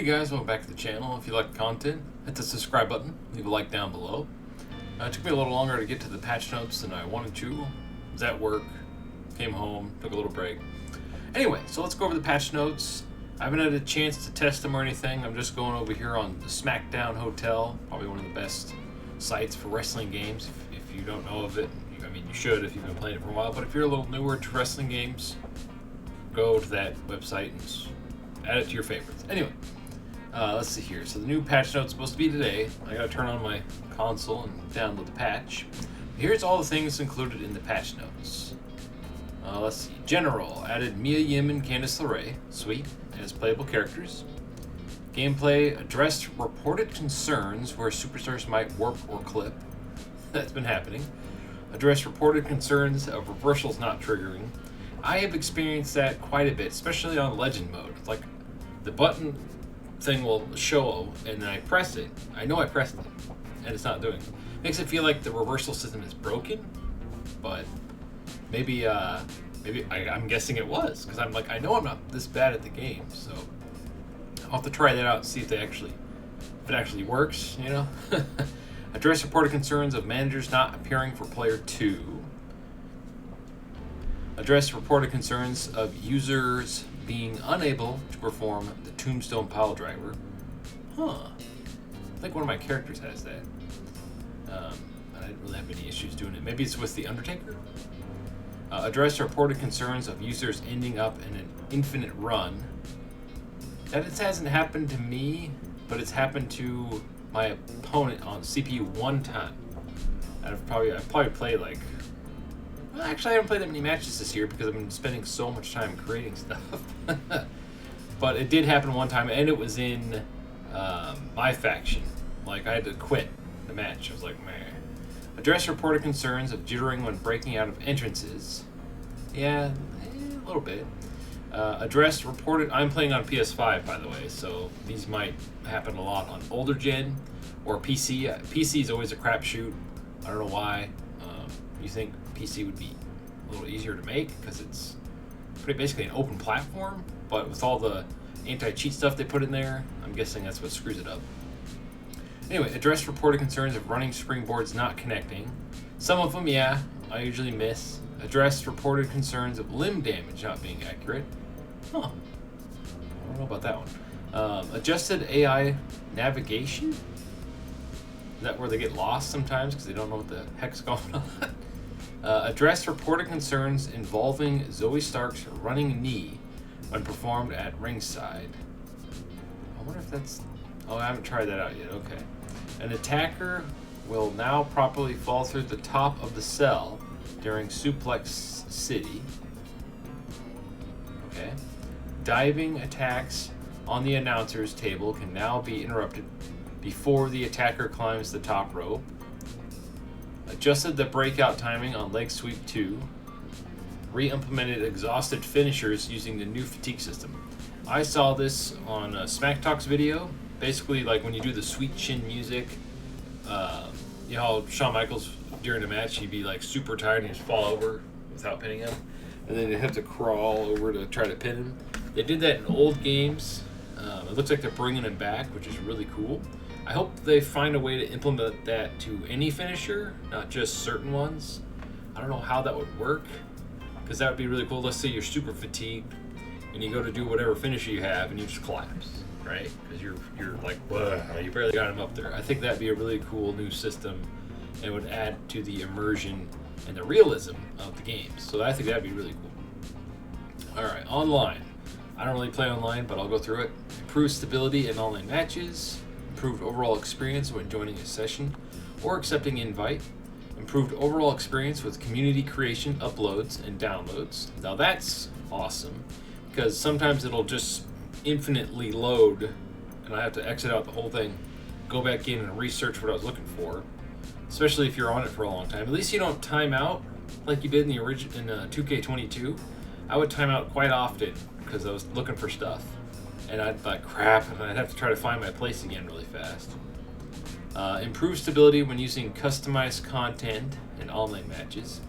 guys, welcome back to the channel. If you like the content, hit the subscribe button, leave a like down below. It took me a little longer to get to the patch notes than I wanted to. I was at work, came home, took a little break. Anyway, so let's go over the patch notes. I haven't had a chance to test them or anything. I'm just going over here on the SmackDown Hotel, probably one of the best sites for wrestling games. If you don't know of it, I mean, you should if you've been playing it for a while, but if you're a little newer to wrestling games, go to that website and add it to your favorites. Anyway, let's see here. So the new patch note's supposed to be today. I gotta turn on my console and download the patch. Here's all the things included in the patch notes. Let's see. General added Mia Yim and Candice LeRae, sweet, as playable characters. Gameplay addressed reported concerns where superstars might warp or clip. That's been happening. Addressed reported concerns of reversals not triggering. I have experienced that quite a bit, especially on Legend mode. Like, the button thing will show, and then I press it. I know I pressed it, and it's not doing it. Makes it feel like the reversal system is broken, but maybe I'm guessing it was, because I'm like, I know I'm not this bad at the game, so I'll have to try that out and see if it actually works, you know? Address reported concerns of managers not appearing for player 2. Address reported concerns of users being unable to perform the Tombstone Pile Driver. Huh. I think one of my characters has that. I didn't really have any issues doing it. Maybe it's with The Undertaker? Address reported concerns of users ending up in an infinite run. That hasn't happened to me, but it's happened to my opponent on CPU one time. I've probably played like... Well, actually, I haven't played that many matches this year because I've been spending so much time creating stuff. But it did happen one time, and it was in my faction. Like, I had to quit the match. I was like, man. Address reported concerns of jittering when breaking out of entrances. Yeah, a little bit. Address reported... I'm playing on PS5, by the way, so these might happen a lot on older gen or PC. PC is always a crapshoot. I don't know why. You think PC would be a little easier to make because it's pretty basically an open platform, but with all the anti-cheat stuff they put in there, I'm guessing that's what screws it up. Anyway, address reported concerns of running springboards not connecting. Some of them, yeah, I usually miss. Address reported concerns of limb damage not being accurate. Huh. I don't know about that one. Adjusted AI navigation? Is that where they get lost sometimes because they don't know what the heck's going on? Address reported concerns involving Zoe Stark's running knee when performed at ringside. I wonder if that's... Oh, I haven't tried that out yet. Okay. An attacker will now properly fall through the top of the cell during Suplex City. Okay. Diving attacks on the announcer's table can now be interrupted before the attacker climbs the top rope. Adjusted the breakout timing on Leg Sweep 2. Re-implemented exhausted finishers using the new fatigue system. I saw this on Smack Talk's video. Basically, like when you do the sweet chin music, you know how Shawn Michaels during a match he'd be like super tired and he'd just fall over without pinning him, and then they'd have to crawl over to try to pin him. They did that in old games. It looks like they're bringing him back, which is really cool. I hope they find a way to implement that to any finisher, not just certain ones. I don't know how that would work, because that would be really cool. Let's say you're super fatigued and you go to do whatever finisher you have and you just collapse, right? Because you're like, whoa, you barely got him up there. I think that'd be a really cool new system and would add to the immersion and the realism of the games. So I think that'd be really cool. All right, online. I don't really play online, but I'll go through it. Improved stability in online matches. Improved overall experience when joining a session or accepting invite. Improved overall experience with community creation, uploads, and downloads. Now that's awesome, because sometimes it'll just infinitely load, and I have to exit out the whole thing, go back in and research what I was looking for, especially if you're on it for a long time. At least you don't time out like you did in the original in 2K22. I would time out quite often because I was looking for stuff, and I'd like crap, and I'd have to try to find my place again really fast. Improved stability when using customized content in online matches.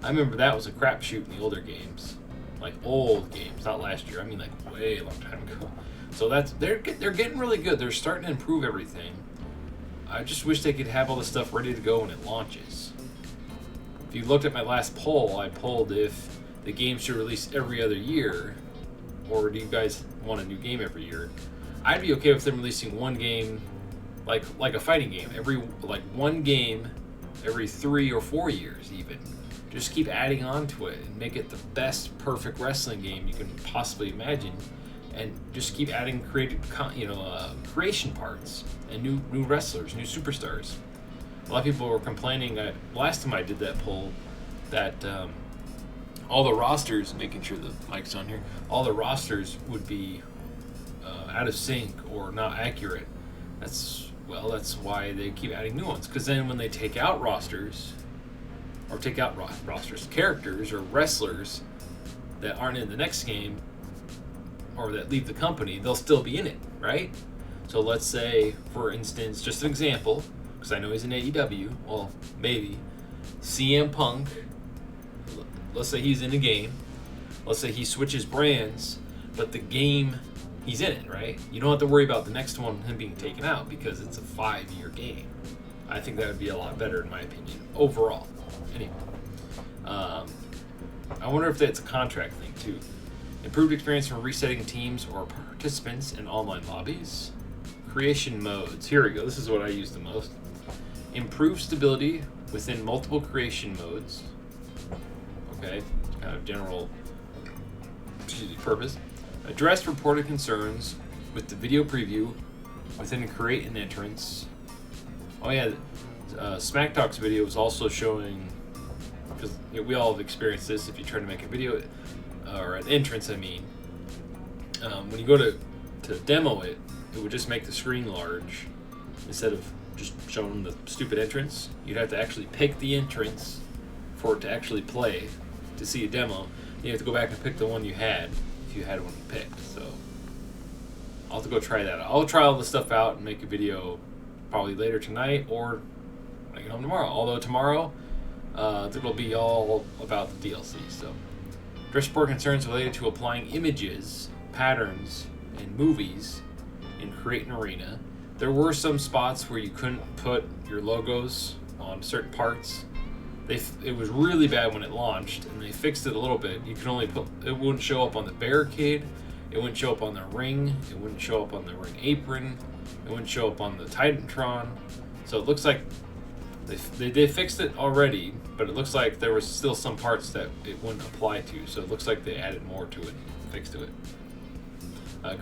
I remember that was a crapshoot in the older games. Like old games, not last year. I mean like way a long time ago. So they're getting really good. They're starting to improve everything. I just wish they could have all the stuff ready to go when it launches. If you looked at my last poll, I polled if the game should release every other year, or do you guys want a new game every year? I'd be okay with them releasing one game, like a fighting game, one game every 3 or 4 years even. Just keep adding on to it and make it the best perfect wrestling game you can possibly imagine, and just keep adding creation parts and new wrestlers, new superstars. A lot of people were complaining last time I did that poll that all the rosters, making sure the mic's on here, all the rosters would be out of sync or not accurate. That's why they keep adding new ones. Because then when they take out rosters, characters or wrestlers that aren't in the next game or that leave the company, they'll still be in it, right? So let's say, for instance, just an example, because I know he's in AEW, well, maybe, CM Punk, let's say he's in a game, let's say he switches brands, but the game, he's in it, right? You don't have to worry about the next one, him being taken out, because it's a 5-year game. I think that would be a lot better, in my opinion, overall. Anyway, I wonder if that's a contract thing, too. Improved experience from resetting teams or participants in online lobbies. Creation modes. Here we go. This is what I use the most. Improved stability within multiple creation modes. Okay, kind of general purpose. Address reported concerns with the video preview within create an entrance. Oh yeah, Smack Talk's video was also showing, because we all have experienced this. If you try to make a video or an entrance, when you go to demo it, it would just make the screen large instead of just showing the stupid entrance. You'd have to actually pick the entrance for it to actually play to see a demo. You have to go back and pick the one you had if you had one you picked. So I'll have to go try that out. I'll try all the stuff out and make a video probably later tonight or when I get home tomorrow. Although tomorrow it'll be all about the DLC. So address support concerns related to applying images, patterns, and movies in Create an Arena. There were some spots where you couldn't put your logos on certain parts. It was really bad when it launched, and they fixed it a little bit. You could only it wouldn't show up on the barricade, it wouldn't show up on the ring, it wouldn't show up on the ring apron, it wouldn't show up on the Titantron. So it looks like they fixed it already, but it looks like there was still some parts that it wouldn't apply to. So it looks like they added more to it, fixed to it.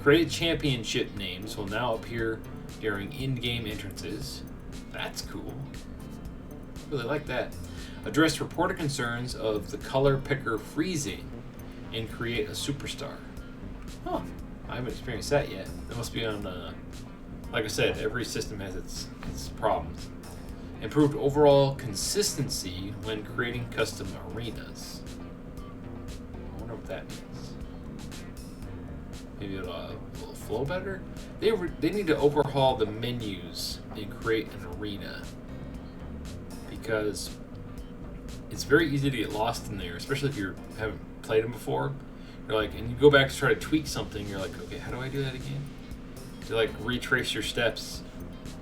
Created championship names will now appear during in-game entrances. That's cool. Really like that. Address reported concerns of the color picker freezing and create a superstar. Huh. I haven't experienced that yet. That must be on, like I said, every system has its problems. Improved overall consistency when creating custom arenas. I wonder what that means. Maybe it'll flow better? They need to overhaul the menus and create an arena, because it's very easy to get lost in there, especially if you haven't played them before. You're like, and you go back to try to tweak something, you're like, okay, how do I do that again? To like retrace your steps,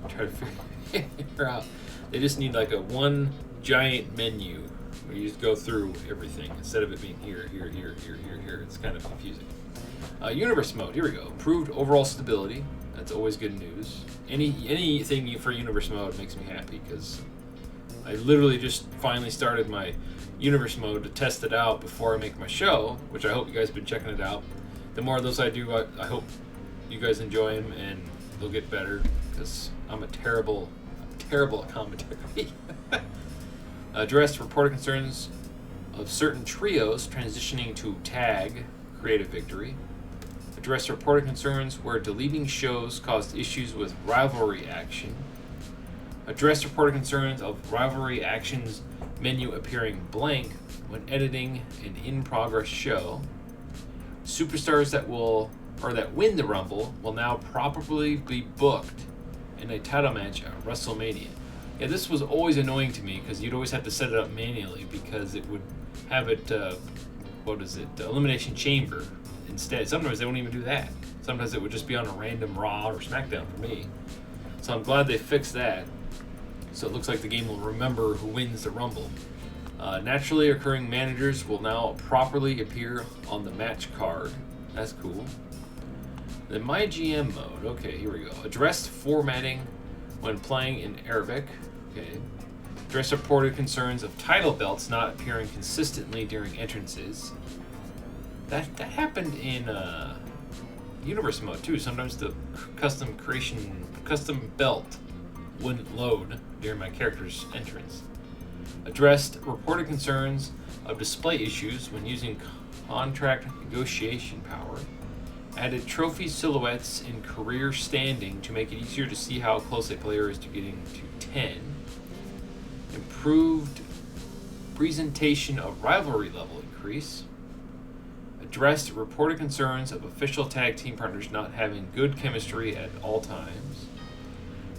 try to figure out. They just need like one giant menu where you just go through everything instead of it being here. It's kind of confusing. Universe mode, here we go. Improved overall stability. That's always good news. Anything for universe mode makes me happy, because I literally just finally started my universe mode to test it out before I make my show, which I hope you guys have been checking it out. The more of those I do, I hope you guys enjoy them and they'll get better, because I'm terrible at commentary. Addressed reported concerns of certain trios transitioning to tag, create a victory. Addressed reported concerns where deleting shows caused issues with rivalry action. Addressed reported concerns of rivalry actions menu appearing blank when editing an in-progress show. Superstars that win the Rumble will now probably be booked in a title match at WrestleMania. Yeah, this was always annoying to me, because you'd always have to set it up manually, because it would have it, Elimination Chamber instead. Sometimes they won't even do that. Sometimes it would just be on a random Raw or SmackDown for me. So I'm glad they fixed that. So it looks like the game will remember who wins the Rumble. Naturally occurring managers will now properly appear on the match card. That's cool. Then My GM mode. Okay, here we go. Addressed formatting when playing in Arabic. Okay. Address reported concerns of title belts not appearing consistently during entrances. That happened in Universe mode too. Sometimes the custom belt wouldn't load during my character's entrance. Addressed reported concerns of display issues when using contract negotiation power. Added trophy silhouettes in career standing to make it easier to see how close a player is to getting to 10. Improved presentation of rivalry level increase. Addressed reported concerns of official tag team partners not having good chemistry at all times.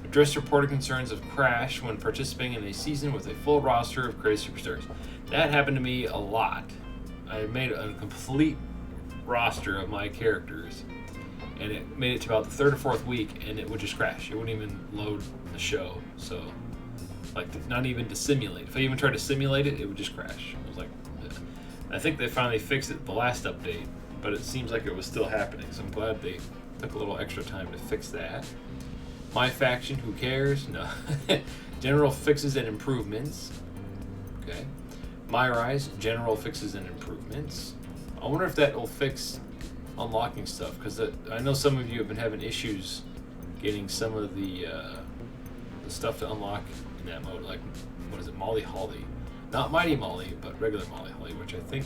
Addressed reported concerns of crash when participating in a season with a full roster of crazy superstars. That happened to me a lot. I made a complete roster of my characters, and it made it to about the third or fourth week, and it would just crash. It wouldn't even load the show. So, like, not even to simulate. If I even tried to simulate it, it would just crash. I was like, ugh. I think they finally fixed it the last update, but it seems like it was still happening. So I'm glad they took a little extra time to fix that. My faction, who cares? No. General fixes and improvements. Okay. My Rise, general fixes and improvements. I wonder if that will fix unlocking stuff, because I know some of you have been having issues getting some of the stuff to unlock in that mode, like, what is it, Molly Holly. Not Mighty Molly, but regular Molly Holly, which I think,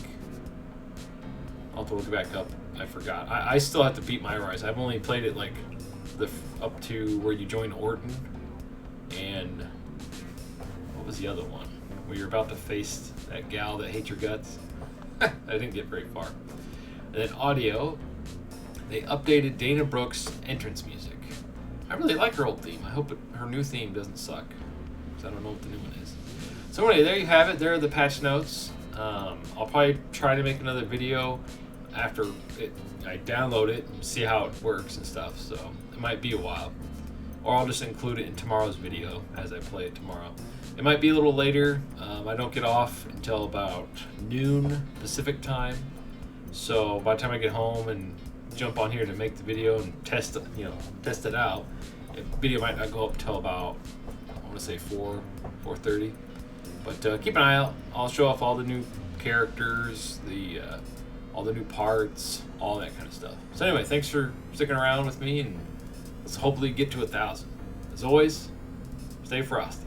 I'll have to look it back up. I forgot. I still have to beat My Rise. I've only played it, like, up to where you join Orton, and what was the other one? Where you're about to face that gal that hates your guts. I didn't get very far. And then audio, they updated Dana Brooks' entrance music. I really like her old theme. I hope her new theme doesn't suck, because I don't know what the new one is. So anyway, there you have it. There are the patch notes. I'll probably try to make another video after I download it and see how it works and stuff. So it might be a while. Or I'll just include it in tomorrow's video as I play it tomorrow. It might be a little later. I don't get off until about noon Pacific time. So by the time I get home and jump on here to make the video and test it out, the video might not go up until about, I want to say 4:30. But keep an eye out. I'll show off all the new characters, all the new parts, all that kind of stuff. So anyway, thanks for sticking around with me, and let's hopefully get to 1,000. As always, stay frosty.